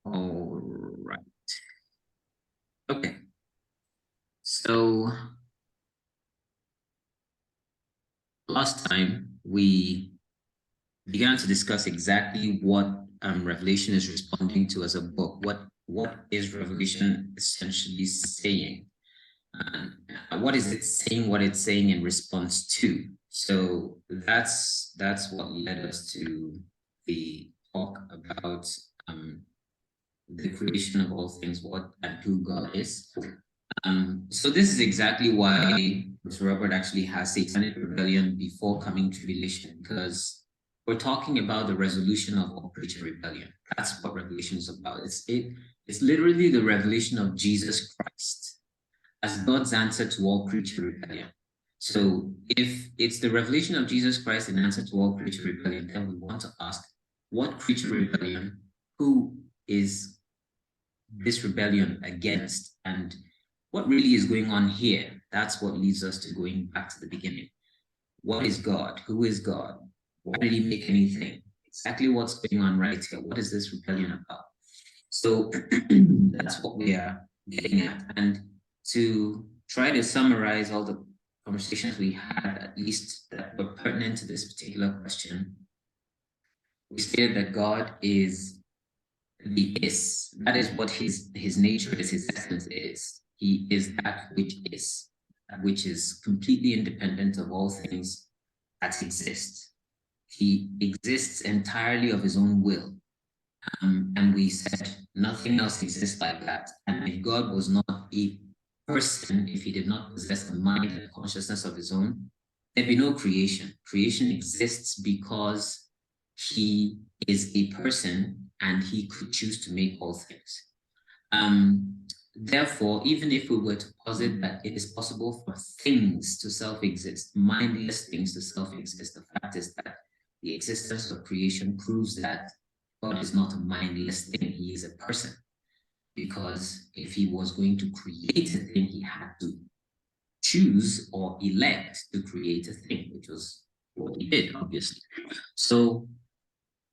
All right. Okay. So last time we began to discuss exactly what Revelation is responding to as a book. What is Revelation essentially saying? What is it saying? What it's saying in response to? So that's what led us to the talk about the creation of all things, what and who God is. So this is exactly why Mr. Robert actually has Satanic rebellion before coming tribulation, because we're talking about the resolution of all creature rebellion. That's what Revelation is about. It's literally the revelation of Jesus Christ as God's answer to all creature rebellion. So if it's the revelation of Jesus Christ in answer to all creature rebellion, then we want to ask, what creature rebellion? Who is this rebellion against? And what really is going on here? That's what leads us to going back to the beginning. What is God? Who is God? Why did he make anything? Exactly what's going on right here. What is this rebellion about? So that's what we are getting at. And to try to summarize all the conversations we had, at least that were pertinent to this particular question, we stated that God is the is. That is what his nature is, his essence is. He is that which is completely independent of all things that exist. He exists entirely of his own will. And we said nothing else exists like that. And if God was not a person, if he did not possess a mind and consciousness of his own, there'd be no creation. Creation exists because he is a person and he could choose to make all things. Therefore, even if we were to posit that it is possible for things to self-exist, mindless things to self-exist, the fact is that the existence of creation proves that God is not a mindless thing, he is a person. Because if he was going to create a thing, he had to choose or elect to create a thing, which was what he did, obviously. So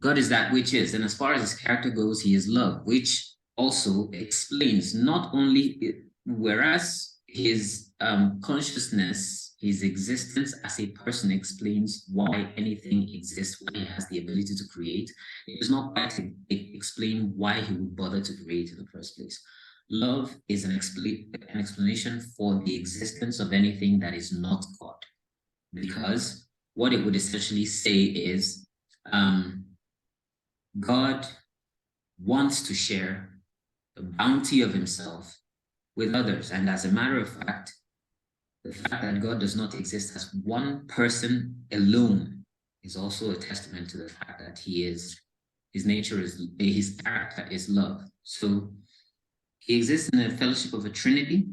God is that which is. And as far as his character goes, he is love, which also explains not only, whereas his consciousness, his existence as a person explains why anything exists, why he has the ability to create, it does not quite explain why he would bother to create in the first place. Love is an explanation for the existence of anything that is not God, because what it would essentially say is, God wants to share the bounty of himself with others. And as a matter of fact, the fact that God does not exist as one person alone is also a testament to the fact that his nature is, his character is love. So he exists in a fellowship of a Trinity,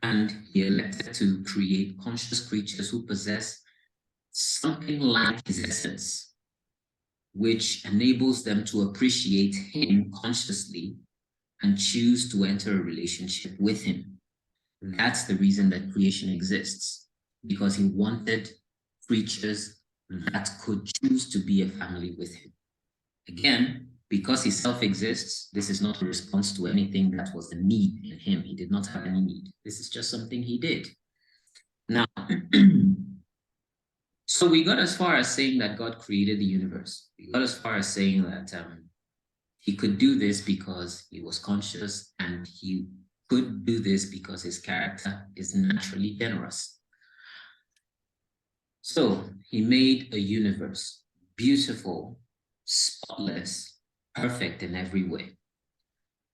and he elected to create conscious creatures who possess something like his essence, which enables them to appreciate him consciously and choose to enter a relationship with him. That's the reason that creation exists, because he wanted creatures that could choose to be a family with him. Again, because he self-exists, this is not a response to anything that was a need in him. He did not have any need. This is just something he did. Now, so we got as far as saying that God created the universe. We got as far as saying that he could do this because he was conscious, and he could do this because his character is naturally generous. So he made a universe, beautiful, spotless, perfect in every way.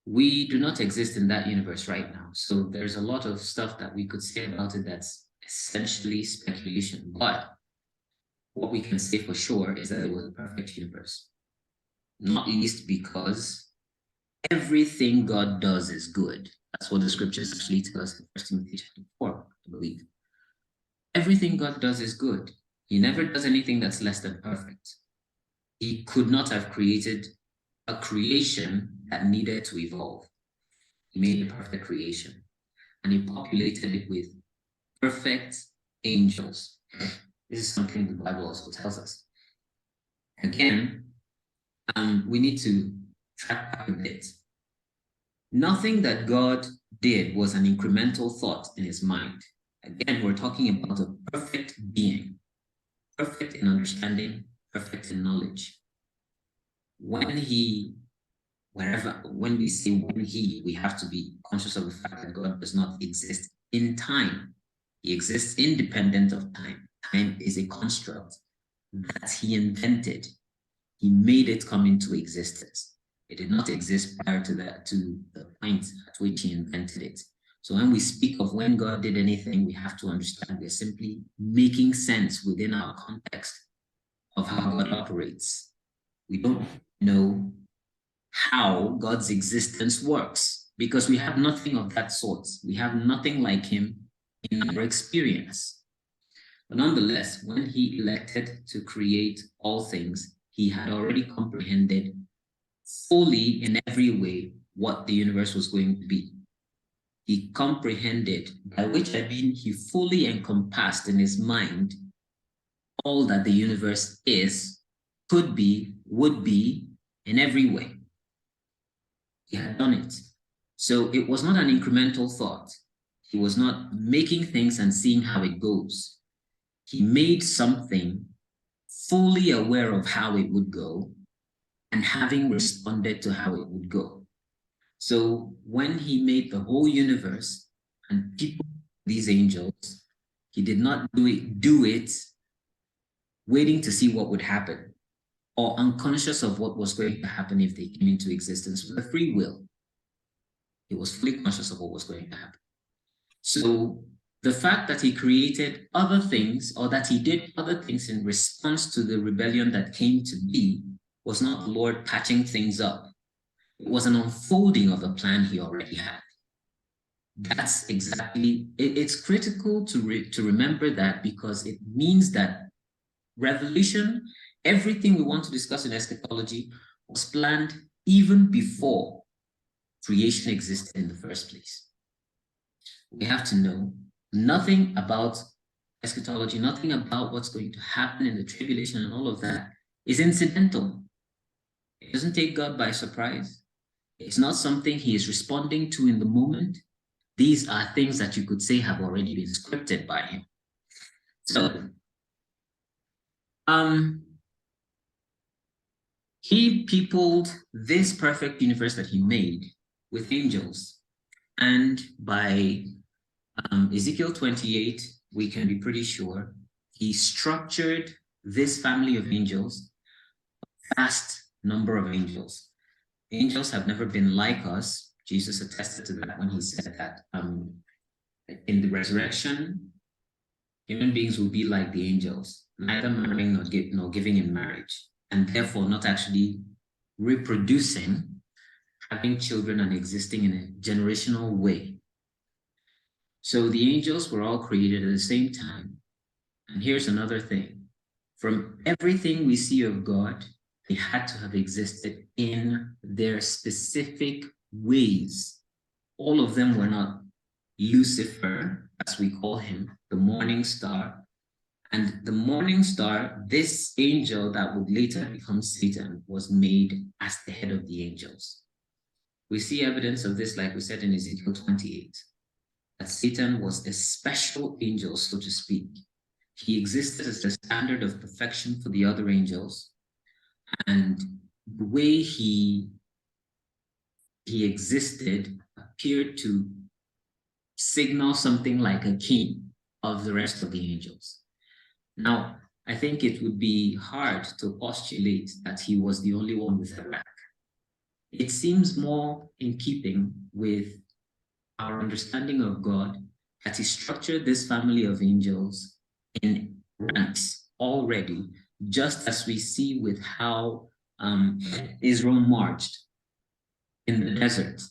We do not exist in that universe right now. So there's a lot of stuff that we could say about it that's essentially speculation. But what we can say for sure is that it was a perfect universe. Not least because everything God does is good. That's what the scriptures actually tell us in 1 Timothy chapter 4, I believe. Everything God does is good. He never does anything that's less than perfect. He could not have created a creation that needed to evolve. He made a perfect creation, and he populated it with perfect angels. This is something the Bible also tells us. Again, we need to track a bit. Nothing that God did was an incremental thought in his mind. Again, we're talking about a perfect being, perfect in understanding, perfect in knowledge. When we say when we have to be conscious of the fact that God does not exist in time. He exists independent of time. Time is a construct that he invented. He made it come into existence. It did not exist prior to that, to the point at which he invented it. So when we speak of when God did anything, we have to understand we're simply making sense within our context of how God operates. We don't know how God's existence works because we have nothing of that sort. We have nothing like him in our experience. But nonetheless, when he elected to create all things, he had already comprehended fully in every way what the universe was going to be. He comprehended, by which I mean he fully encompassed in his mind all that the universe is, could be, would be, in every way. He had done it. So it was not an incremental thought. He was not making things and seeing how it goes. He made something fully aware of how it would go and having responded to how it would go. So when he made the whole universe and people, these angels, he did not do it waiting to see what would happen or unconscious of what was going to happen if they came into existence with a free will. He was fully conscious of what was going to happen. So the fact that he created other things or that he did other things in response to the rebellion that came to be was not the Lord patching things up. It was an unfolding of a plan he already had. That's exactly, it's critical to remember that because it means that revelation, everything we want to discuss in eschatology was planned even before creation existed in the first place. We have to know nothing about eschatology, nothing about what's going to happen in the tribulation and all of that is incidental. It doesn't take God by surprise. It's not something he is responding to in the moment. These are things that you could say have already been scripted by him. So, he peopled this perfect universe that he made with angels. And by Ezekiel 28, we can be pretty sure he structured this family of angels, a vast number of angels. Angels have never been like us. Jesus attested to that when he said that in the resurrection, human beings will be like the angels, neither marrying nor giving in marriage, and therefore not actually reproducing, having children and existing in a generational way. So the angels were all created at the same time. And here's another thing. From everything we see of God, they had to have existed in their specific ways. All of them were not Lucifer, as we call him, the morning star. And the morning star, this angel that would later become Satan, was made as the head of the angels. We see evidence of this, like we said in Ezekiel 28, that Satan was a special angel, so to speak. He existed as the standard of perfection for the other angels. And the way he existed appeared to signal something like a king of the rest of the angels. Now, I think it would be hard to postulate that he was the only one with a rank. It seems more in keeping with our understanding of God that he structured this family of angels in ranks already, just as we see with how Israel marched in the desert.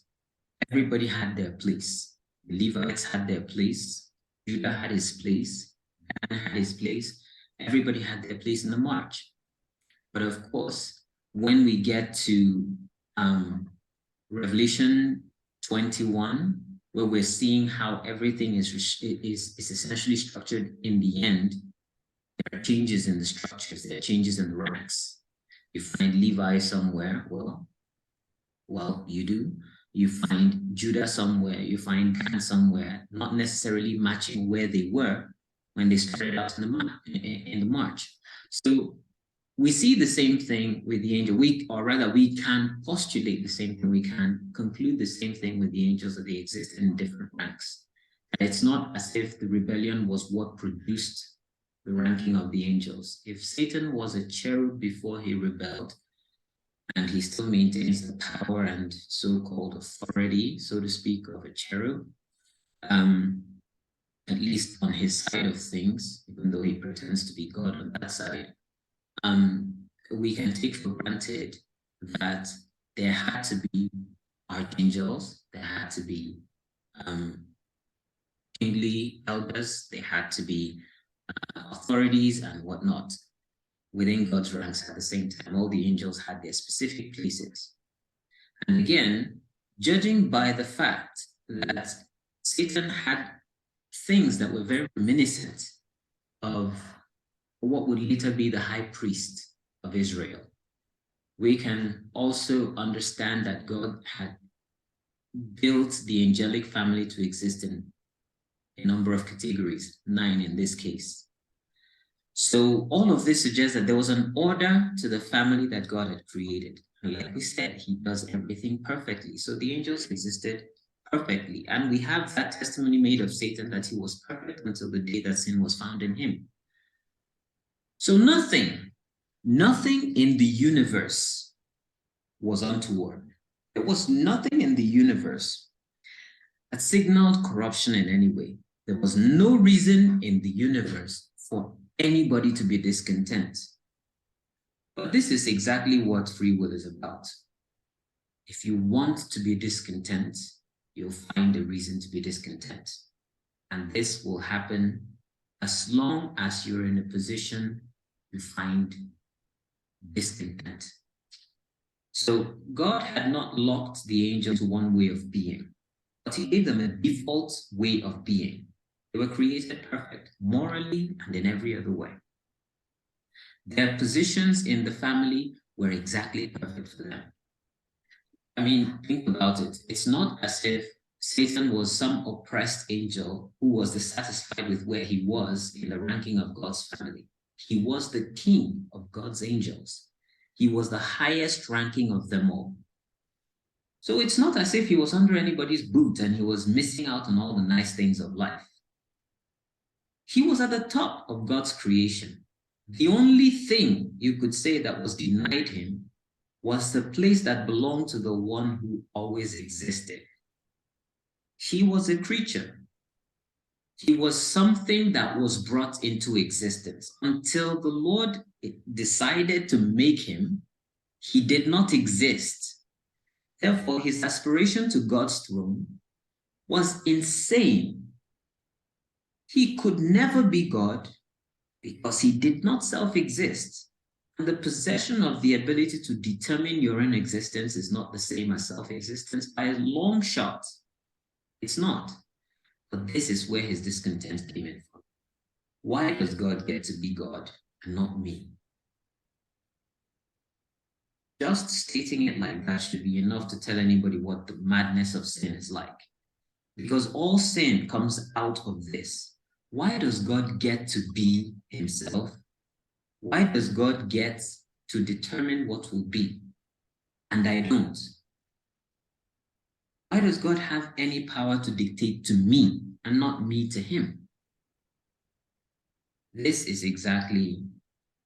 Everybody had their place. The Levites had their place. Judah had his place. Dan had his place. Everybody had their place in the march. But of course, when we get to Revelation 21, where we're seeing how everything is essentially structured in the end, there are changes in the structures, there are changes in the ranks. You find Levi somewhere, well, Well, you do. You find Judah somewhere, you find Dan somewhere, not necessarily matching where they were when they started out in the march. So we see the same thing with the angel. Or rather, we can postulate the same thing. We can conclude the same thing with the angels, that they exist in different ranks. It's not as if the rebellion was what produced the ranking of the angels. If Satan was a cherub before he rebelled, and he still maintains the power and so-called authority, so to speak, of a cherub, at least on his side of things, even though he pretends to be God on that side, we can take for granted that there had to be archangels, there had to be kingly elders, there had to be authorities and whatnot within God's ranks at the same time. All the angels had their specific places. And again, judging by the fact that Satan had things that were very reminiscent of what would later be the high priest of Israel, we can also understand that God had built the angelic family to exist in a number of categories, 9 in this case. So all of this suggests that there was an order to the family that God had created. And like we said, he does everything perfectly. So the angels existed perfectly. And we have that testimony made of Satan that he was perfect until the day that sin was found in him. So nothing in the universe was untoward. There was nothing in the universe that signaled corruption in any way. There was no reason in the universe for anybody to be discontent. But this is exactly what free will is about. If you want to be discontent, you'll find a reason to be discontent. And this will happen as long as you're in a position to find discontent. So God had not locked the angels to one way of being, but he gave them a default way of being. They were created perfect, morally and in every other way. Their positions in the family were exactly perfect for them. I mean, think about it. It's not as if Satan was some oppressed angel who was dissatisfied with where he was in the ranking of God's family. He was the king of God's angels. He was the highest ranking of them all. So it's not as if he was under anybody's boot and he was missing out on all the nice things of life. He was at the top of God's creation. The only thing you could say that was denied him was the place that belonged to the one who always existed. He was a creature. He was something that was brought into existence. Until the Lord decided to make him, he did not exist. Therefore, his aspiration to God's throne was insane. He could never be God because he did not self-exist. And the possession of the ability to determine your own existence is not the same as self-existence by a long shot. It's not. But this is where his discontent came in from. Why does God get to be God and not me? Just stating it like that should be enough to tell anybody what the madness of sin is like. Because all sin comes out of this. Why does God get to be himself? Why does God get to determine what will be? And I don't. Why does God have any power to dictate to me and not me to him? This is exactly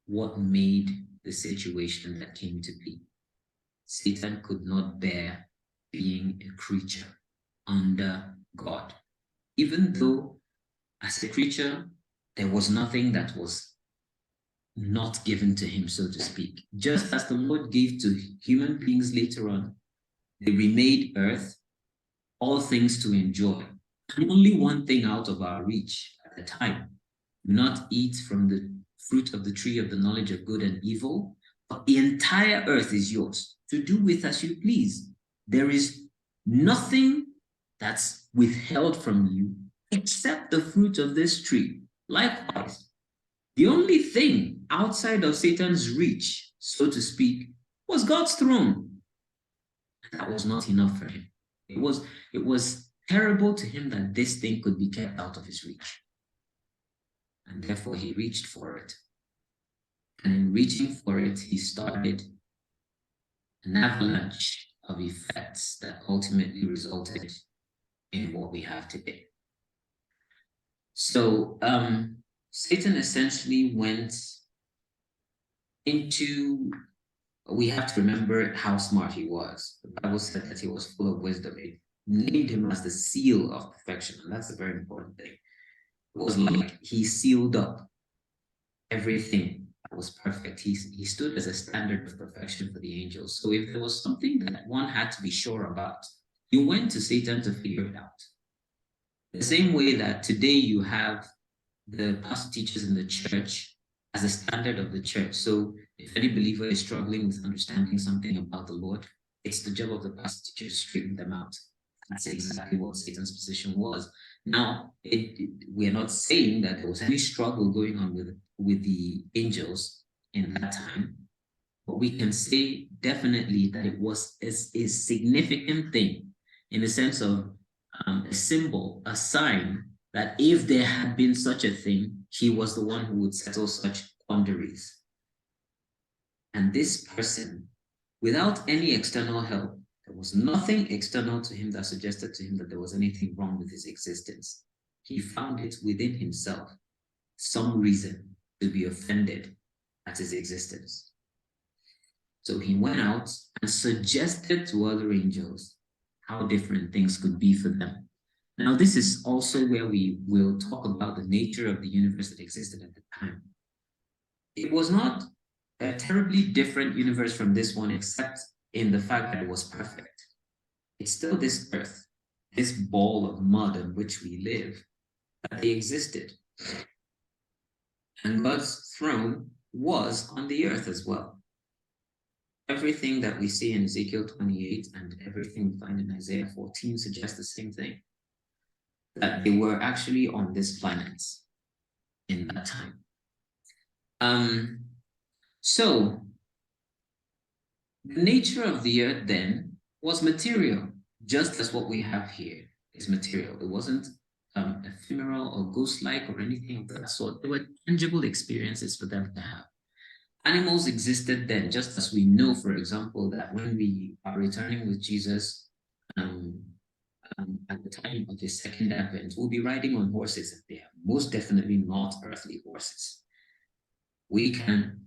what made the situation that came to be. Satan could not bear being a creature under God. Even though as a creature, there was nothing that was not given to him, so to speak. Just as the Lord gave to human beings later on, they remade earth, all things to enjoy, and only one thing out of our reach at the time. Do not eat from the fruit of the tree of the knowledge of good and evil, but the entire earth is yours to do with as you please. There is nothing that's withheld from you except the fruit of this tree. Likewise, the only thing outside of Satan's reach, so to speak, was God's throne. That was not enough for him. It was terrible to him that this thing could be kept out of his reach. And therefore he reached for it. And in reaching for it, he started an avalanche of effects that ultimately resulted in what we have today. So Satan essentially went into, we have to remember how smart he was. The Bible said that he was full of wisdom. It named him as the seal of perfection, and that's a very important thing. It was like he sealed up everything that was perfect. He stood as a standard of perfection for the angels. So if there was something that one had to be sure about, you went to Satan to figure it out. The same way that today you have the pastor teachers in the church as a standard of the church. So if any believer is struggling with understanding something about the Lord, it's the job of the pastor teacher to straighten them out. That's exactly what Satan's position was. Now, we're not saying that there was any struggle going on with the angels in that time, but we can say definitely that it was a significant thing in the sense of a symbol, a sign that if there had been such a thing, he was the one who would settle such quandaries. And this person, without any external help, there was nothing external to him that suggested to him that there was anything wrong with his existence. He found it within himself, some reason to be offended at his existence. So he went out and suggested to other angels how different things could be for them. Now, this is also where we will talk about the nature of the universe that existed at the time. It was not a terribly different universe from this one, except in the fact that it was perfect. It's still this earth, this ball of mud on which we live, that they existed. And God's throne was on the earth as well. Everything that we see in Ezekiel 28 and everything we find in Isaiah 14 suggests the same thing, that they were actually on this planet in that time. So the nature of the earth then was material, just as what we have here is material. It wasn't ephemeral or ghost-like or anything of that sort. They were tangible experiences for them to have. Animals existed then, just as we know, for example, that when we are returning with Jesus at the time of the second advent, we'll be riding on horses, and they are most definitely not earthly horses. We can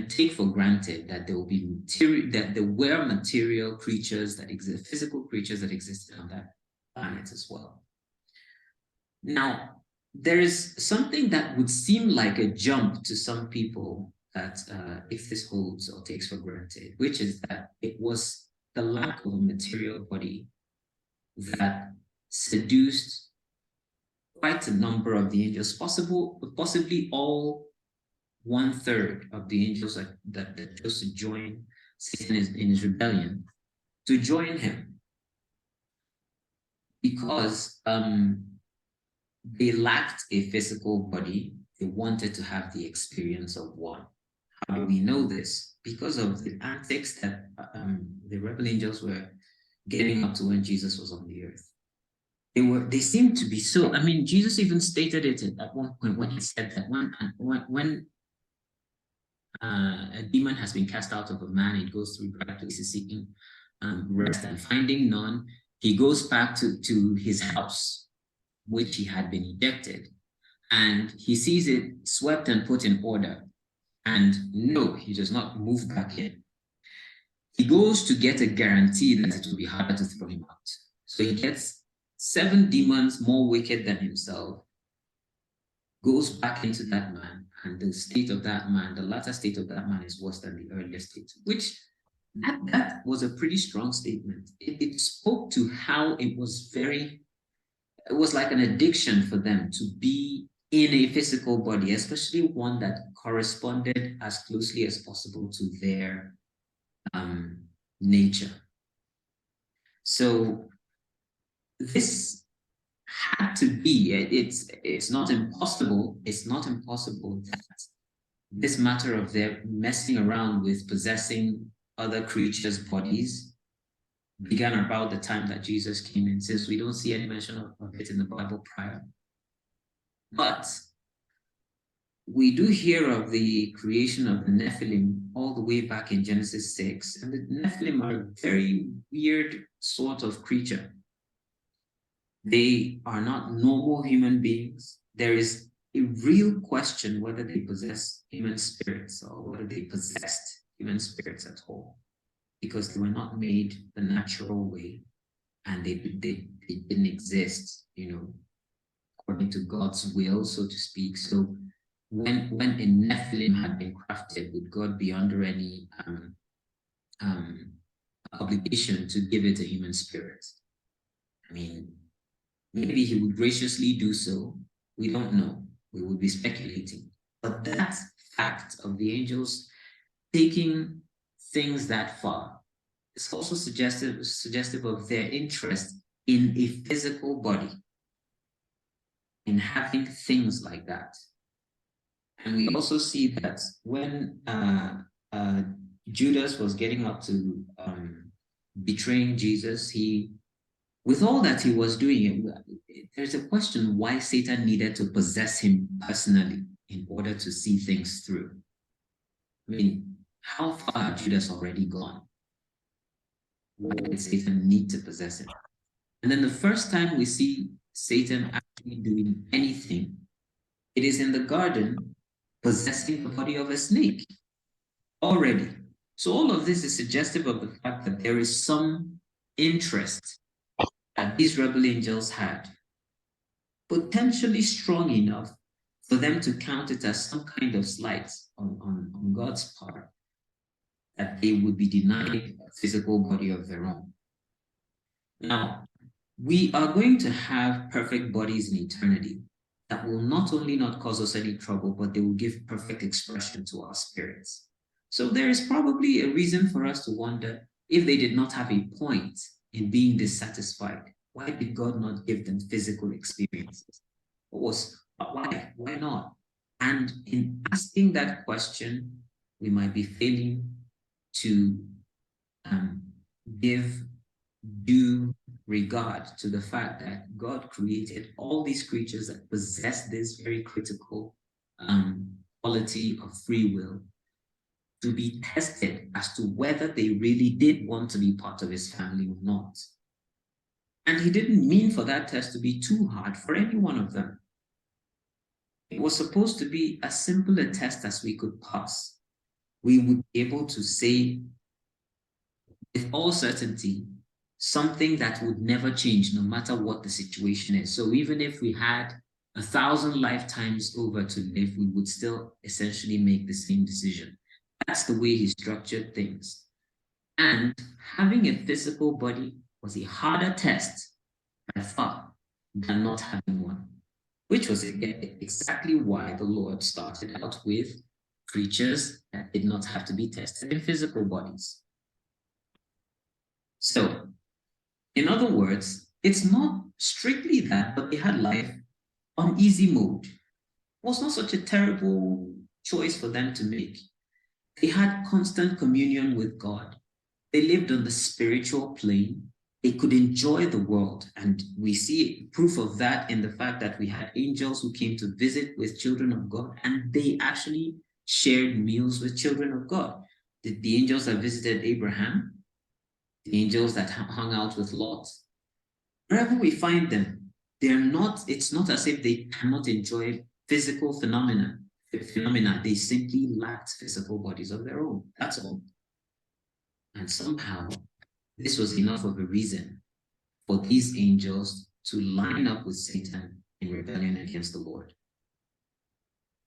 take for granted that there will be material, that there were material creatures that exist, physical creatures that existed on that planet as well. Now, there is something that would seem like a jump to some people that if this holds or takes for granted, which is that it was the lack of a material body that seduced quite a number of the angels, possibly all 1/3 of the angels that chose to join Satan in his rebellion, to join him, because they lacked a physical body. They wanted to have the experience of one. How do we know this? Because of the antics that the rebel angels were getting up to when Jesus was on the earth. They seemed to be so. I mean, Jesus even stated it at one point when he said that when a demon has been cast out of a man, it goes through dry places seeking rest, and finding none, he goes back to his house, which he had been ejected, and he sees it swept and put in order. And no, he does not move back in. He goes to get a guarantee that it will be harder to throw him out. So he gets 7 demons more wicked than himself, goes back into that man, and the state of that man, the latter state of that man, is worse than the earlier state, which that was a pretty strong statement. It spoke to how it was like an addiction for them to be in a physical body, especially one that corresponded as closely as possible to their nature. So this had to be, it's not impossible that this matter of their messing around with possessing other creatures' bodies began about the time that Jesus came in, since we don't see any mention of it in the Bible prior. But we do hear of the creation of the Nephilim all the way back in Genesis 6. And the Nephilim are a very weird sort of creature. They are not normal human beings. There is a real question whether they possess human spirits or whether they possessed human spirits at all, because they were not made the natural way, and they didn't exist, according to God's will, so to speak. So when a Nephilim had been crafted, would God be under any obligation to give it a human spirit? I mean, maybe he would graciously do so. We don't know. We would be speculating. But that fact of the angels taking things that far is also suggestive of their interest in a physical body, in having things like that. And we also see that when Judas was getting up to betraying Jesus, with all that he was doing, there's a question why Satan needed to possess him personally in order to see things through. I mean, how far had Judas already gone? Why did Satan need to possess him? And then the first time we see Satan actually doing anything, it is in the garden, possessing the body of a snake already. So all of this is suggestive of the fact that there is some interest that these rebel angels had, potentially strong enough for them to count it as some kind of slight on God's part, that they would be denied a physical body of their own. Now, we are going to have perfect bodies in eternity that will not only not cause us any trouble, but they will give perfect expression to our spirits. So there is probably a reason for us to wonder, if they did not have a point in being dissatisfied, why did God not give them physical experiences? Why? Why not? And in asking that question, we might be failing to give due regard to the fact that God created all these creatures that possess this very critical quality of free will to be tested as to whether they really did want to be part of his family or not. And he didn't mean for that test to be too hard for any one of them. It was supposed to be as simple a test as we could pass. We would be able to say with all certainty something that would never change no matter what the situation is. So even if we had 1,000 lifetimes over to live, we would still essentially make the same decision. That's the way he structured things. And having a physical body was a harder test by far than not having one, which was exactly why the Lord started out with creatures that did not have to be tested in physical bodies. So, in other words, it's not strictly that, but they had life on easy mode. It was not such a terrible choice for them to make. They had constant communion with God. They lived on the spiritual plane. They could enjoy the world. And we see proof of that in the fact that we had angels who came to visit with children of God, and they actually shared meals with children of God. The angels that visited Abraham, the angels that hung out with Lot, wherever we find them, it's not as if they cannot enjoy physical phenomena. They simply lacked physical bodies of their own. That's all. And somehow, this was enough of a reason for these angels to line up with Satan in rebellion against the Lord.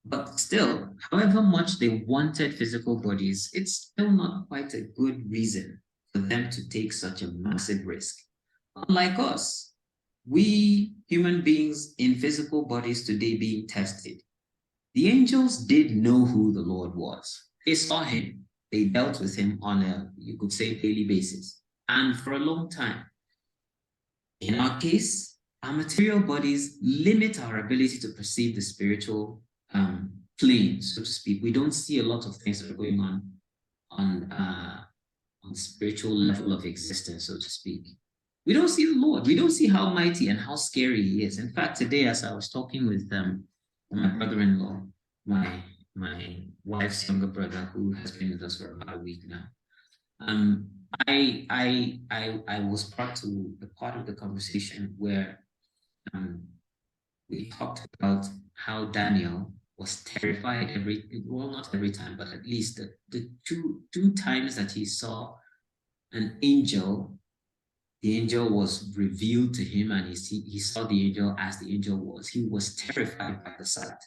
But still, however much they wanted physical bodies, it's still not quite a good reason for them to take such a massive risk. Unlike us, we human beings in physical bodies today being tested, the angels did know who the Lord was. They saw him. They dealt with him on a, you could say, daily basis, and for a long time. In our case, our material bodies limit our ability to perceive the spiritual plane, so to speak. We don't see a lot of things that are going on on spiritual level of existence, so to speak. We don't see the Lord. We don't see how mighty and how scary he is. In fact, today, as I was talking with my brother-in-law, my wife's younger brother, who has been with us for about a week now, I was part of the conversation where we talked about how Daniel was terrified not every time, but at least the two times that he saw an angel, the angel was revealed to him, and he saw the angel as the angel was. He was terrified by the sight.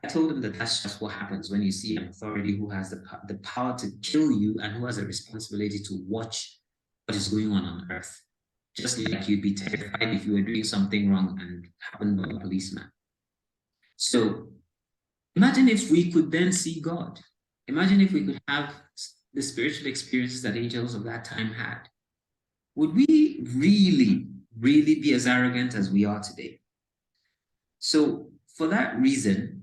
I told him that that's just what happens when you see an authority who has the power to kill you and who has a responsibility to watch what is going on earth. Just like you'd be terrified if you were doing something wrong and happened by a policeman. So imagine if we could then see God. Imagine if we could have the spiritual experiences that angels of that time had. Would we really, really be as arrogant as we are today? So for that reason,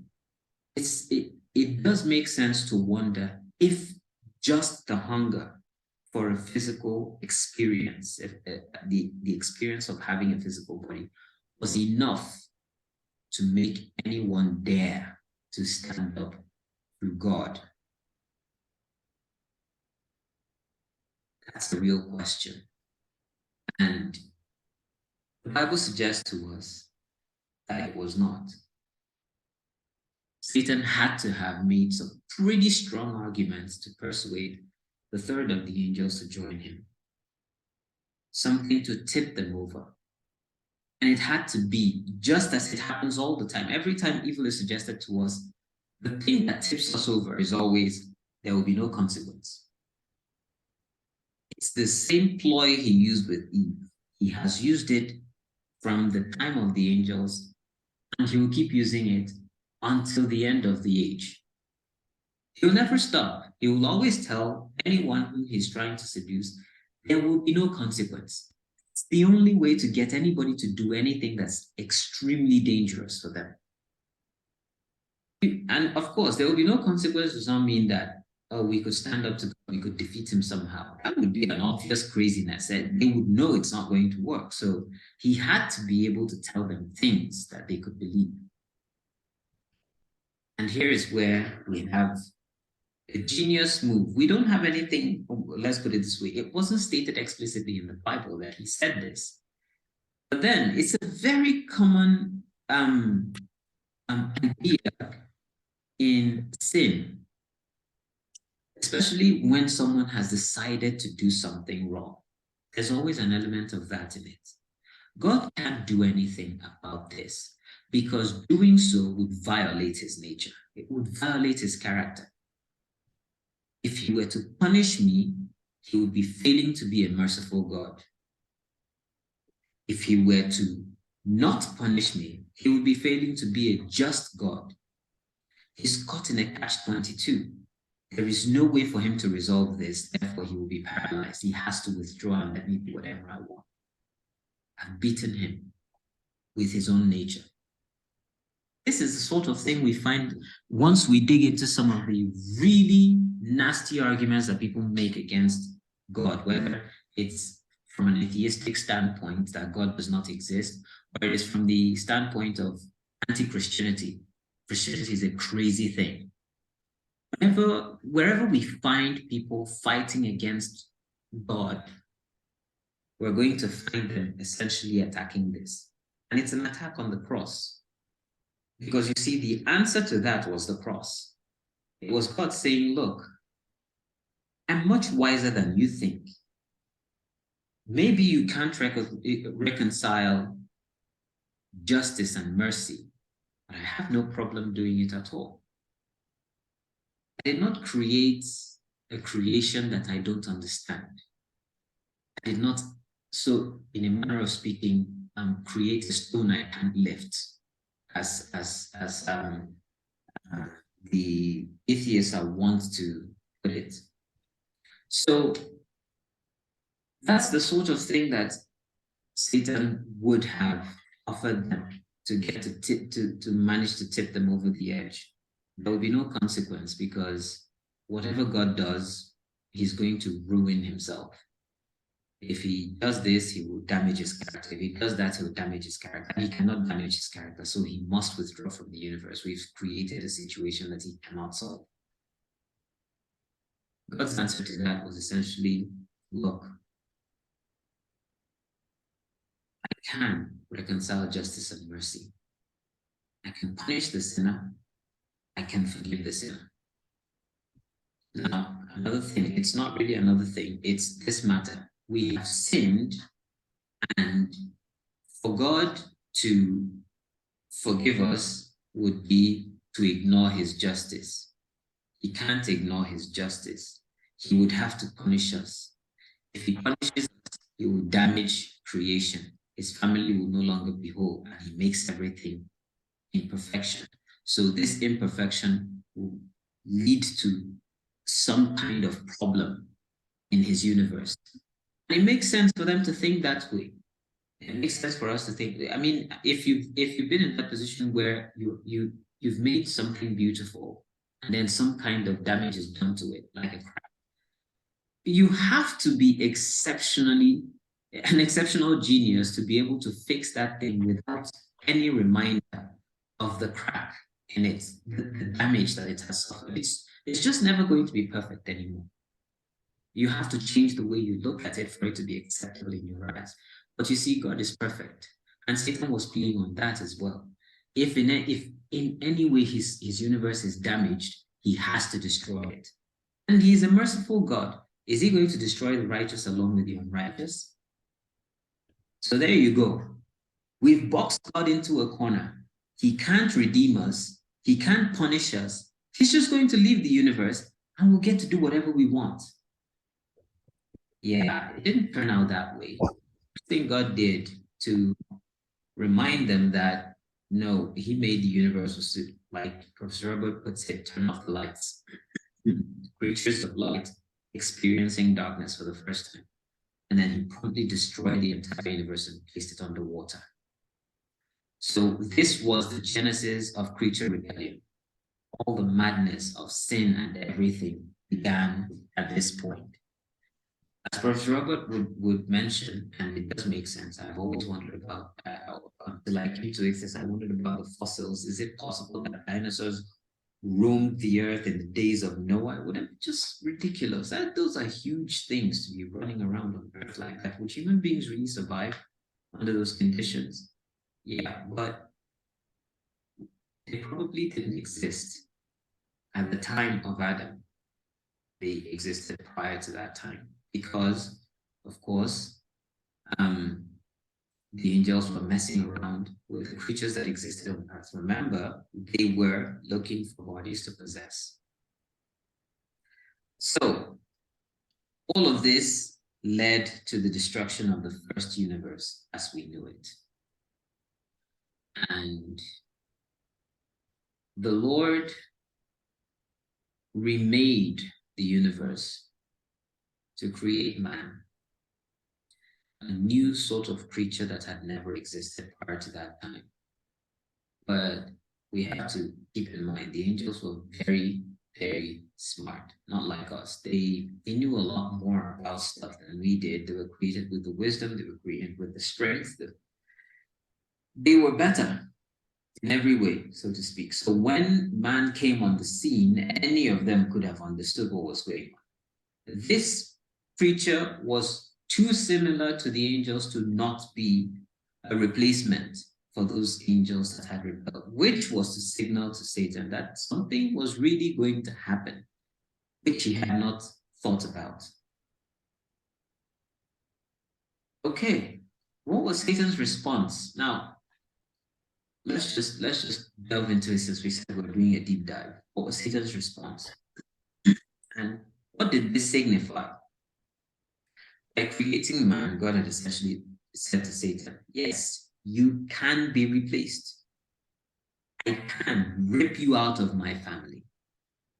it does make sense to wonder if just the hunger for a physical experience, if the experience of having a physical body was enough to make anyone dare to stand up through God. That's the real question. And the Bible suggests to us that it was not. Satan had to have made some pretty strong arguments to persuade the third of the angels to join him. Something to tip them over. And it had to be just as it happens all the time. Every time evil is suggested to us, the thing that tips us over is always, there will be no consequence. It's the same ploy he used with Eve. He has used it from the time of the angels, and he will keep using it until the end of the age. He'll never stop. He will always tell anyone who he's trying to seduce, there will be no consequence. It's the only way to get anybody to do anything that's extremely dangerous for them. And of course, there will be no consequence does not mean that, oh, we could stand up to God, we could defeat him somehow. That would be an obvious craziness. They would know it's not going to work. So he had to be able to tell them things that they could believe. And here is where we have a genius move. We don't have anything, let's put it this way, it wasn't stated explicitly in the Bible that he said this. But then it's a very common idea in sin, especially when someone has decided to do something wrong. There's always an element of that in it. God can't do anything about this because doing so would violate his nature. It would violate his character. If he were to punish me, he would be failing to be a merciful God. If he were to not punish me, he would be failing to be a just God. He's caught in a catch-22. There is no way for him to resolve this, therefore he will be paralyzed. He has to withdraw and let me do whatever I want. I've beaten him with his own nature. This is the sort of thing we find once we dig into some of the really nasty arguments that people make against God, whether it's from an atheistic standpoint that God does not exist, or it is from the standpoint of anti-Christianity. Christianity is a crazy thing. Wherever we find people fighting against God, we're going to find them essentially attacking this. And it's an attack on the cross. Because you see, the answer to that was the cross. It was God saying, look, I'm much wiser than you think. Maybe you can't reconcile justice and mercy, but I have no problem doing it at all. I did not create a creation that I don't understand. I did not, so in a manner of speaking, create a stone I can't lift, as the atheists are wont to put it. So that's the sort of thing that Satan would have offered them to get to manage to tip them over the edge. There will be no consequence because whatever God does he's going to ruin himself. If he does this, he will damage his character. If he does that, he will damage his character. And he cannot damage his character, so he must withdraw from the universe. We've created a situation that he cannot solve. God's answer to that was essentially, look, I can reconcile justice and mercy. I can punish the sinner. I can forgive the sinner. Now, another thing, it's not really another thing, it's this matter. We have sinned, and for God to forgive us would be to ignore his justice. He can't ignore his justice. He would have to punish us. If he punishes us, he will damage creation. His family will no longer be whole, and he makes everything imperfection. So this imperfection will lead to some kind of problem in his universe. And it makes sense for them to think that way. It makes sense for us to think. I mean, if you've been in that position where you've made something beautiful and then some kind of damage is done to it, like a crack, you have to be an exceptional genius to be able to fix that thing without any reminder of the crack in it, the damage that it has suffered. It's just never going to be perfect anymore. You have to change the way you look at it for it to be acceptable in your eyes. But you see, God is perfect. And Satan was playing on that as well. If in any way his universe is damaged, he has to destroy it. And he is a merciful God. Is he going to destroy the righteous along with the unrighteous? So there you go. We've boxed God into a corner. He can't redeem us. He can't punish us. He's just going to leave the universe and we'll get to do whatever we want. Yeah, it didn't turn out that way. I think God did to remind them that, no, he made the universe, like Professor Robert puts it, turn off the lights. Creatures of light experiencing darkness for the first time. And then he promptly destroyed the entire universe and placed it underwater. So this was the genesis of creature rebellion. All the madness of sin and everything began at this point. As Professor Robert would mention, and it does make sense, I've always wondered about, until I came to this, I wondered about the fossils. Is it possible that dinosaurs roamed the earth in the days of Noah? Wouldn't it be just ridiculous? Those are huge things to be running around on earth like that. Would human beings really survive under those conditions? Yeah, but they probably didn't exist at the time of Adam. They existed prior to that time because, of course, the angels were messing around with the creatures that existed on earth. Remember, they were looking for bodies to possess. So all of this led to the destruction of the first universe as we knew it. And the Lord remade the universe to create man, a new sort of creature that had never existed prior to that time. But we have to keep in mind, the angels were very, very smart, not like us. They knew a lot more about stuff than we did. They were created with the wisdom, they were created with the strength. They were better in every way, so to speak. So when man came on the scene, any of them could have understood what was going on. This creature was too similar to the angels to not be a replacement for those angels that had rebelled, which was to signal to Satan that something was really going to happen, which he had not thought about. Okay, what was Satan's response? Now, let's just delve into it since we said we're doing a deep dive. What was Satan's response? And what did this signify? By creating man, God had essentially said to Satan, yes, you can be replaced. I can rip you out of my family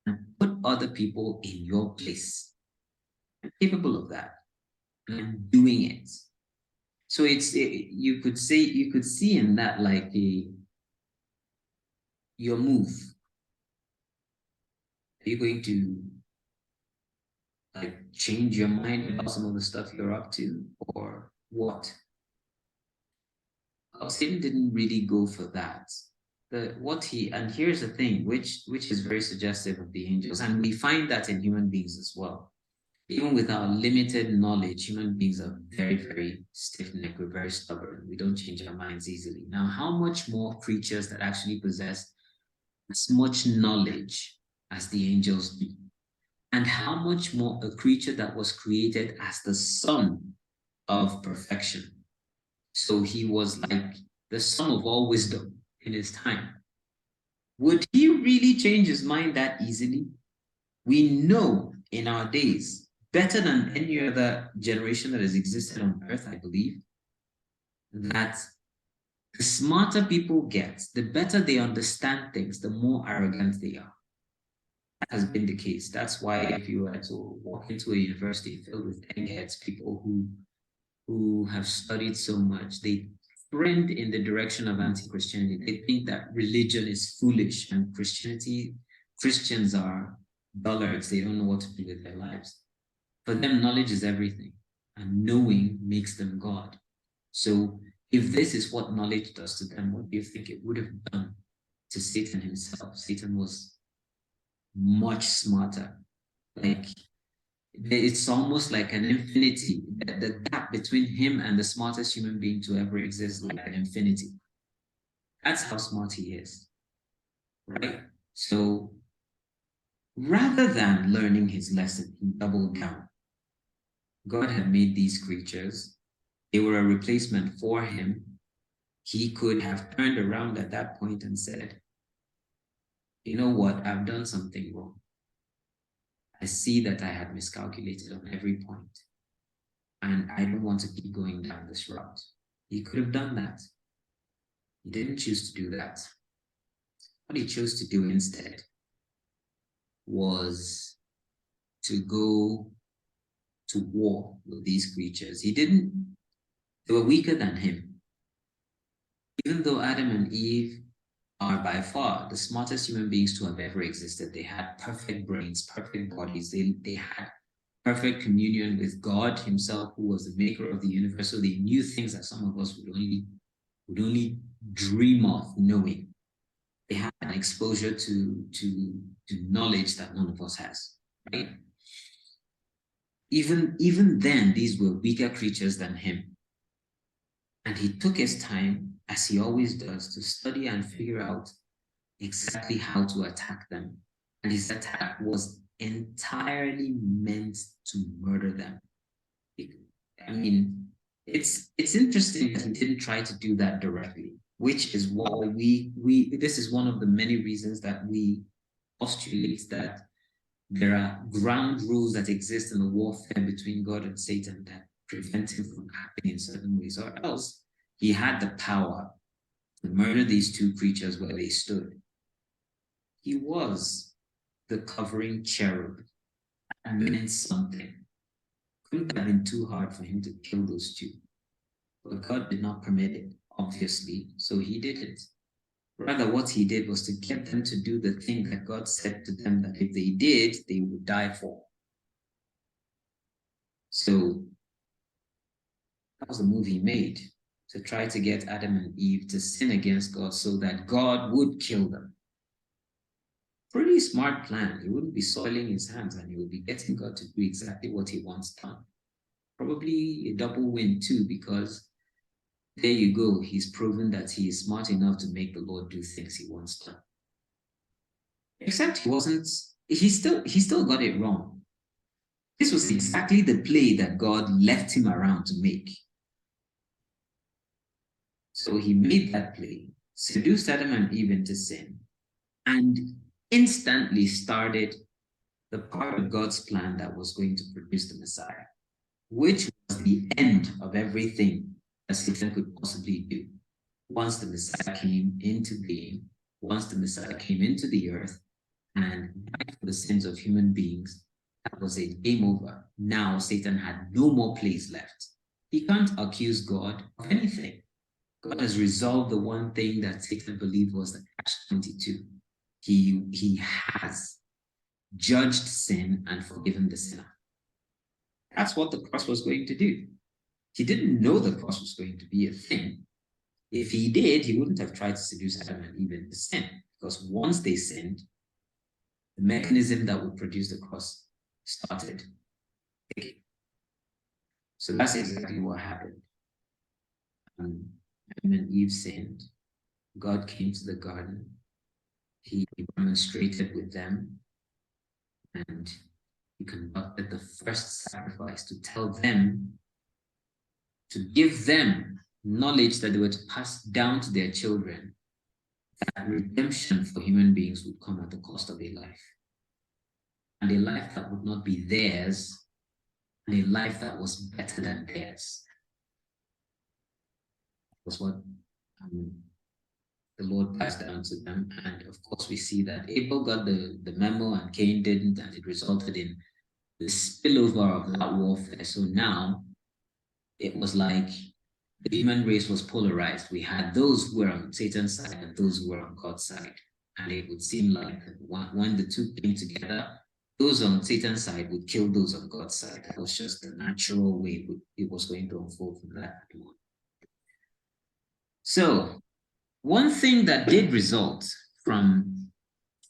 and put other people in your place. I'm capable of that. And I'm doing it. So you could see in that like your move. Are you going to like change your mind about some of the stuff you're up to, or what? Satan didn't really go for that. And here's the thing, which is very suggestive of the angels, and we find that in human beings as well. Even with our limited knowledge, human beings are very, very stiff-necked. We're very stubborn. We don't change our minds easily. Now, how much more creatures that actually possess as much knowledge as the angels do? And how much more a creature that was created as the son of perfection? So he was like the son of all wisdom in his time. Would he really change his mind that easily? We know in our days, better than any other generation that has existed on earth, I believe, that the smarter people get, the better they understand things, the more arrogant they are. That has been the case. That's why if you were to walk into a university filled with eggheads, people who have studied so much, they trend in the direction of anti-Christianity. They think that religion is foolish and Christians are dullards. They don't know what to do with their lives. For them, knowledge is everything, and knowing makes them God. So if this is what knowledge does to them, what do you think it would have done to Satan himself? Satan was much smarter. Like, it's almost like an infinity. The gap between him and the smartest human being to ever exist, like an infinity. That's how smart he is, right? So rather than learning his lesson, he doubled down. God had made these creatures. They were a replacement for him. He could have turned around at that point and said, you know what, I've done something wrong. I see that I had miscalculated on every point, and I don't want to keep going down this route. He could have done that. He didn't choose to do that. What he chose to do instead was to go to war with these creatures. They were weaker than him. Even though Adam and Eve are by far the smartest human beings to have ever existed, they had perfect brains, perfect bodies. They had perfect communion with God himself, who was the maker of the universe. So they knew things that some of us would only dream of knowing. They had an exposure to knowledge that none of us has, right? Even then, these were weaker creatures than him. And he took his time, as he always does, to study and figure out exactly how to attack them. And his attack was entirely meant to murder them. I mean, it's interesting that he didn't try to do that directly, which is why this is one of the many reasons that we postulate that there are ground rules that exist in the warfare between God and Satan that prevent him from acting in certain ways, or else he had the power to murder these two creatures where they stood. He was the covering cherub. That meant something. Couldn't have been too hard for him to kill those two. But God did not permit it, obviously, so he did it. Rather, what he did was to get them to do the thing that God said to them that if they did, they would die for. So that was the move he made, to try to get Adam and Eve to sin against God so that God would kill them. Pretty smart plan. He wouldn't be soiling his hands, and he would be getting God to do exactly what he wants done. Probably a double win too, because there you go. He's proven that he is smart enough to make the Lord do things he wants done. Except he still got it wrong. This was exactly the play that God left him around to make. So he made that play, seduced Adam and Eve into sin, and instantly started the part of God's plan that was going to produce the Messiah, which was the end of everything that Satan could possibly do. Once the Messiah came into being, once the Messiah came into the earth and died for the sins of human beings, that was a game over. Now Satan had no more place left. He can't accuse God of anything. God has resolved the one thing that Satan believed was the catch-22. He has judged sin and forgiven the sinner. That's what the cross was going to do. He didn't know the cross was going to be a thing. If he did, he wouldn't have tried to seduce Adam and Eve into sin, because once they sinned, the mechanism that would produce the cross started. So that's exactly what happened. Adam and Eve sinned. God came to the garden. He demonstrated with them, and he conducted the first sacrifice to tell them, to give them knowledge that they were to pass down to their children, that redemption for human beings would come at the cost of a life. And a life that would not be theirs, and a life that was better than theirs. Was what the Lord passed down to them. And of course, we see that Abel got the memo and Cain didn't, and it resulted in the spillover of that warfare. So now it was like the human race was polarized. We had those who were on Satan's side and those who were on God's side. And it would seem like when the two came together, those on Satan's side would kill those on God's side. That was just the natural way it was going to unfold from that point. So one thing that did result from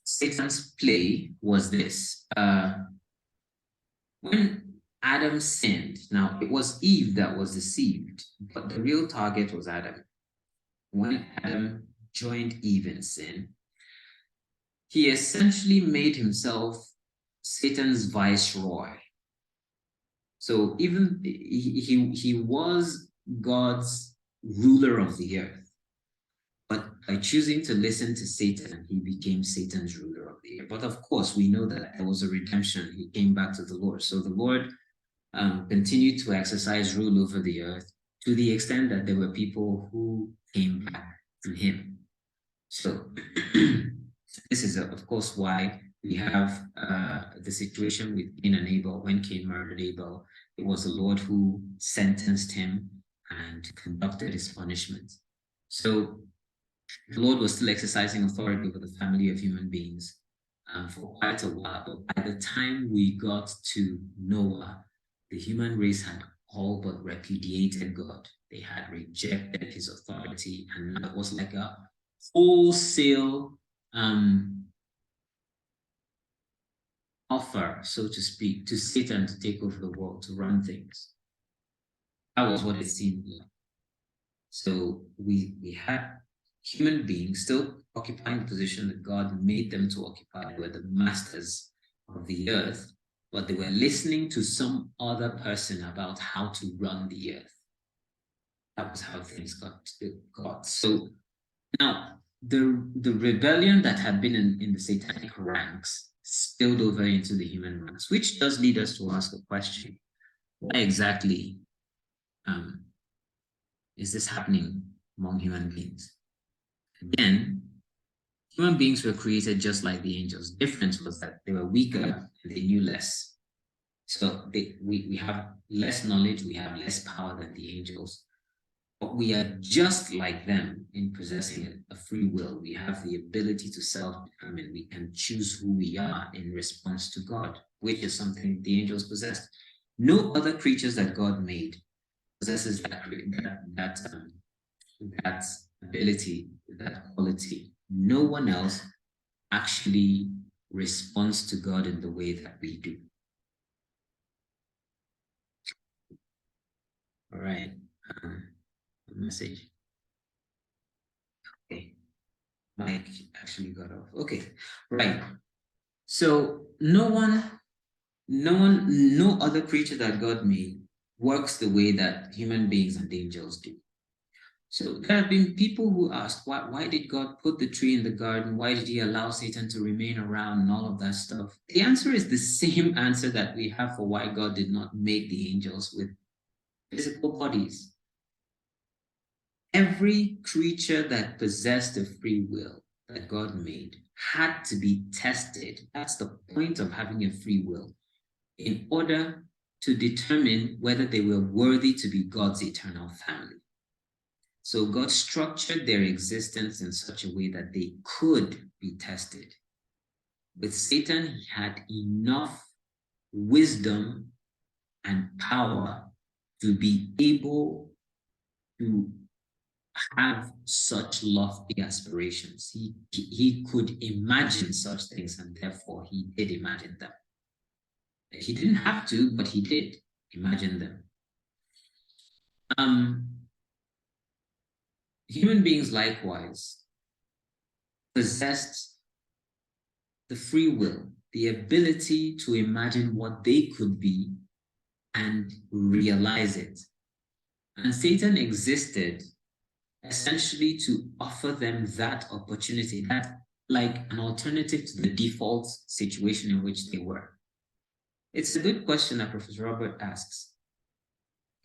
Satan's play was this. When Adam sinned, now it was Eve that was deceived, but the real target was Adam. When Adam joined Eve in sin, he essentially made himself Satan's viceroy. So even he was God's ruler of the earth, but by choosing to listen to Satan, he became Satan's ruler of the earth. But of course, we know that there was a redemption. He came back to the Lord. So the Lord continued to exercise rule over the earth to the extent that there were people who came back to him. So this is, of course, why we have the situation with Cain and Abel. When Cain murdered Abel, it was the Lord who sentenced him and conducted his punishment. So the Lord was still exercising authority over the family of human beings for quite a while. But by the time we got to Noah, the human race had all but repudiated God. They had rejected his authority, and that was like a wholesale offer, so to speak, to Satan to take over the world, to run things. That was what it seemed like. So we had human beings still occupying the position that God made them to occupy. They were the masters of the earth, but they were listening to some other person about how to run the earth. That was how things got to God. So now the rebellion that had been in the satanic ranks spilled over into the human ranks, which does lead us to ask a question. Why exactly is this happening among human beings? Again, human beings were created just like the angels. The difference was that they were weaker and they knew less. So we have less knowledge, we have less power than the angels. But we are just like them in possessing a free will. We have the ability to self-determine. We can choose who we are in response to God, which is something the angels possessed. No other creatures that God made possesses that ability, that quality. No one else actually responds to God in the way that we do. All right. Message. Okay. Mike actually got off. Okay. Right. So no other creature that God made works the way that human beings and angels do. So there have been people who ask, why did God put the tree in the garden? Why did he allow Satan to remain around and all of that stuff? The answer is the same answer that we have for why God did not make the angels with physical bodies. Every creature that possessed a free will that God made had to be tested. That's the point of having a free will, in order to determine whether they were worthy to be God's eternal family. So God structured their existence in such a way that they could be tested. With Satan, he had enough wisdom and power to be able to have such lofty aspirations. He could imagine such things, and therefore he did imagine them. He didn't have to, but he did imagine them. Human beings likewise possessed the free will, the ability to imagine what they could be and realize it. And Satan existed essentially to offer them that opportunity, that like an alternative to the default situation in which they were. It's a good question that Professor Robert asks.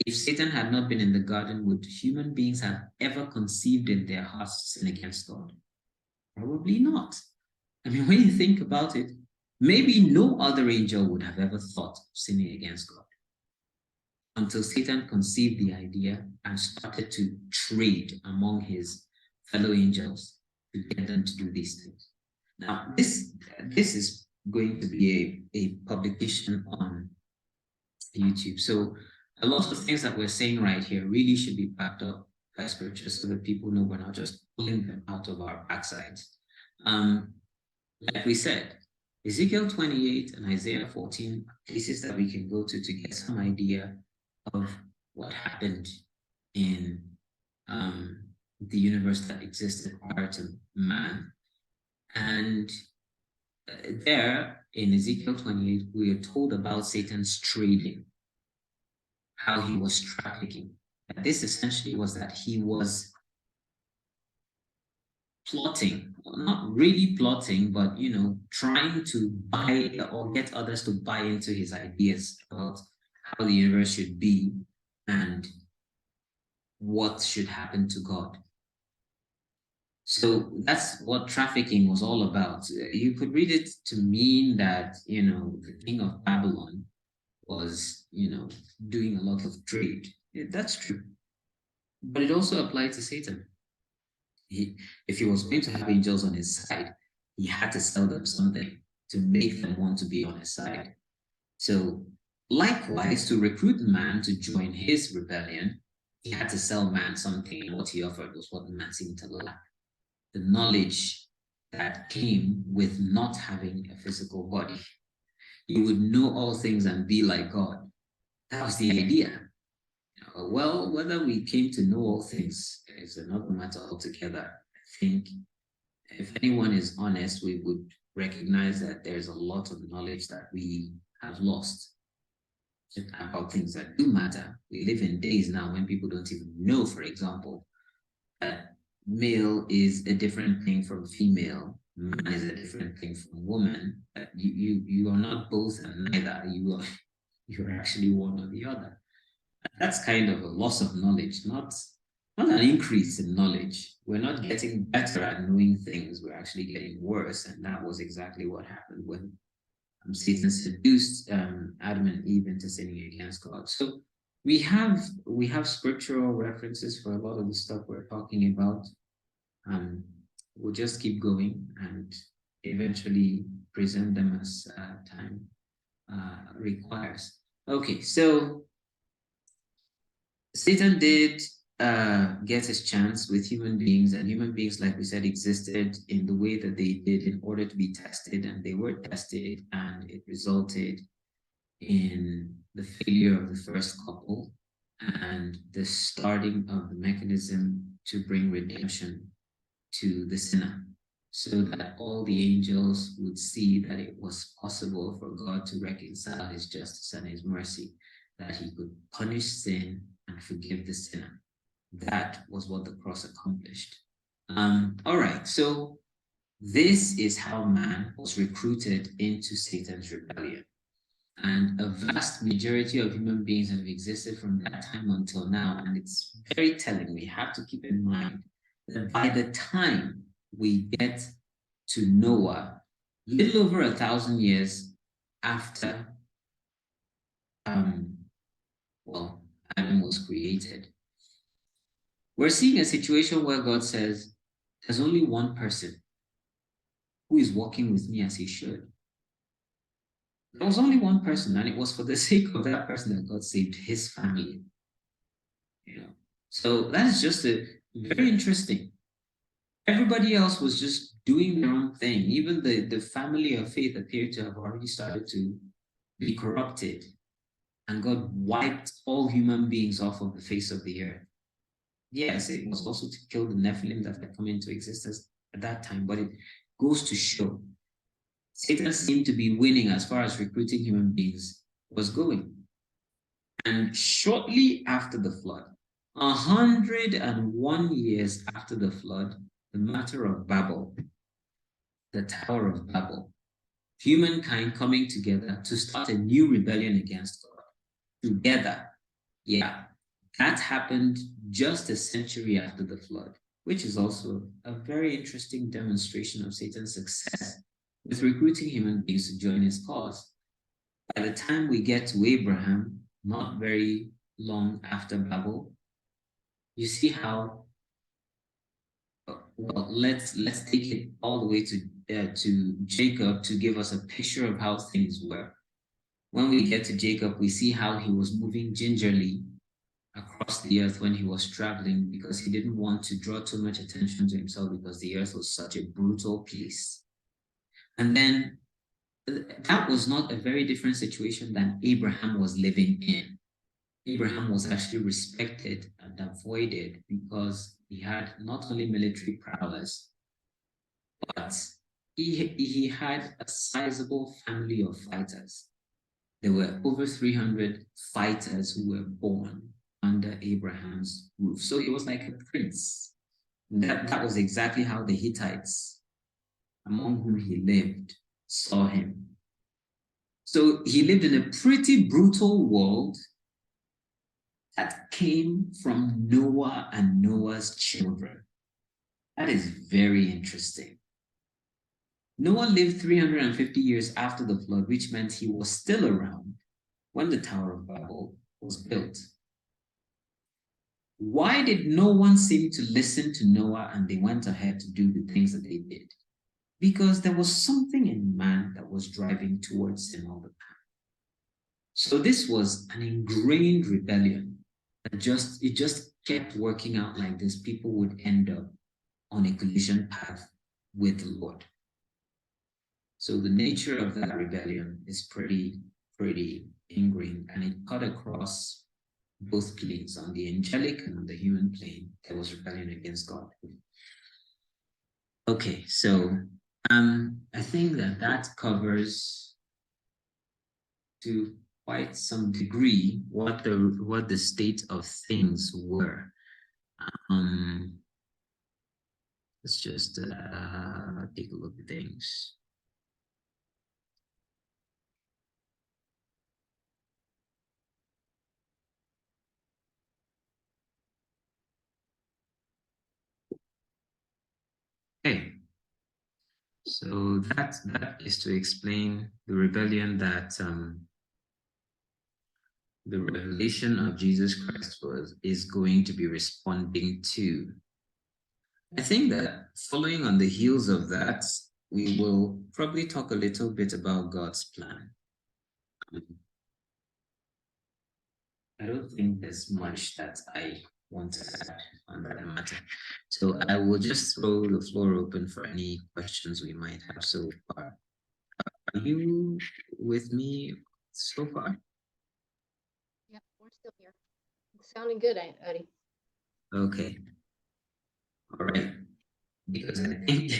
If Satan had not been in the garden, would human beings have ever conceived in their hearts to sin against God? Probably not. I mean, when you think about it, maybe no other angel would have ever thought of sinning against God until Satan conceived the idea and started to trade among his fellow angels to get them to do these things. Now, this is going to be a publication on YouTube. So a lot of things that we're saying right here really should be backed up by scripture so that people know we're not just pulling them out of our backsides. Like we said, Ezekiel 28 and Isaiah 14 are places that we can go to get some idea of what happened in the universe that existed prior to man. And there in Ezekiel 28, we are told about Satan's trading, how he was trafficking. And this essentially was that he was plotting, not really plotting, but trying to buy or get others to buy into his ideas about how the universe should be and what should happen to God. So that's what trafficking was all about. You could read it to mean that, the king of Babylon was, doing a lot of trade. That's true. But it also applied to Satan. If he was going to have angels on his side, he had to sell them something to make them want to be on his side. So likewise, to recruit man to join his rebellion, he had to sell man something, and what he offered was what man seemed to lack: the knowledge that came with not having a physical body. You would know all things and be like God. That was the idea. Well, whether we came to know all things is another matter altogether. I think if anyone is honest, we would recognize that there's a lot of knowledge that we have lost about things that do matter. We live in days now when people don't even know, for example, that male is a different thing from female, man is a different thing from woman. You are not both and neither. You're actually one or the other. That's kind of a loss of knowledge, not an increase in knowledge. We're not getting better at knowing things. We're actually getting worse. And that was exactly what happened when Satan seduced Adam and Eve into sinning against God. So we have scriptural references for a lot of the stuff we're talking about. We'll just keep going and eventually present them as time requires. Okay, so Satan did get his chance with human beings, and human beings, like we said, existed in the way that they did in order to be tested, and they were tested, and it resulted in the failure of the first couple and the starting of the mechanism to bring redemption to the sinner, so that all the angels would see that it was possible for God to reconcile his justice and his mercy, that he could punish sin and forgive the sinner. That was what the cross accomplished. All right, so this is how man was recruited into Satan's rebellion. And a vast majority of human beings have existed from that time until now. And it's very telling. We have to keep in mind that by the time we get to Noah, little over 1,000 years after Adam was created, we're seeing a situation where God says, there's only one person who is walking with me as he should. There was only one person, and it was for the sake of that person that God saved his family. You know, so that's just a very interesting. Everybody else was just doing their own thing. Even the family of faith appeared to have already started to be corrupted, and God wiped all human beings off of the face of the earth. Yes, it was also to kill the Nephilim that had come into existence at that time, but it goes to show Satan seemed to be winning as far as recruiting human beings was going. And shortly after the flood, 101 years after the flood, the matter of Babel, the Tower of Babel, humankind coming together to start a new rebellion against God. Together. Yeah, that happened just a century after the flood, which is also a very interesting demonstration of Satan's success with recruiting human beings to join his cause. By the time we get to Abraham, not very long after Babel, you see how, well, let's take it all the way to Jacob to give us a picture of how things were. When we get to Jacob, we see how he was moving gingerly across the earth when he was traveling because he didn't want to draw too much attention to himself because the earth was such a brutal place. And then that was not a very different situation than Abraham was living in. Abraham was actually respected and avoided because he had not only military prowess, but he had a sizable family of fighters. There were over 300 fighters who were born under Abraham's roof. So he was like a prince. That was exactly how the Hittites, among whom he lived, saw him. So he lived in a pretty brutal world that came from Noah and Noah's children. That is very interesting. Noah lived 350 years after the flood, which meant he was still around when the Tower of Babel was built. Why did no one seem to listen to Noah and they went ahead to do the things that they did? Because there was something in man that was driving towards him all the time. So this was an ingrained rebellion that just kept working out like this. People would end up on a collision path with the Lord. So the nature of that rebellion is pretty ingrained, and it cut across both planes, on the angelic and on the human plane. There was rebellion against God. Okay, so I think that covers to quite some degree what the state of things were. Let's just take a look at things. Okay, so that is to explain the rebellion that the revelation of Jesus Christ is going to be responding to. I think that following on the heels of that, we will probably talk a little bit about God's plan. I don't think there's much that I want to add on that matter. So I will just throw the floor open for any questions we might have so far. Are you with me so far? Yep, we're still here. It's sounding good, Eddie. Okay. All right. Because I think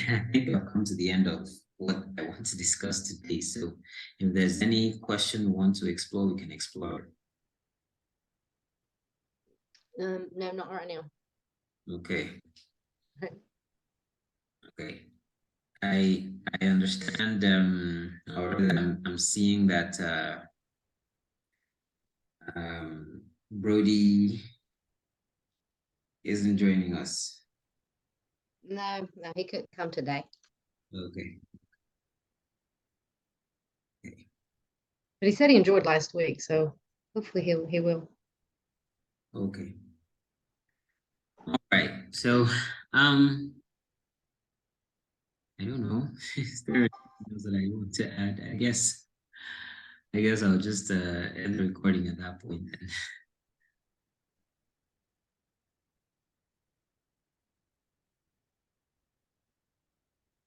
I've come to the end of what I want to discuss today. So if there's any question we want to explore, we can explore. No, not right now. Okay. Okay. I understand or I'm seeing that Brody isn't joining us. No, he couldn't come today. Okay. But he said he enjoyed last week, so hopefully he will. Okay. All right. So I don't know. Is there anything else that I want to add? I guess I guess I'll just end the recording at that point then.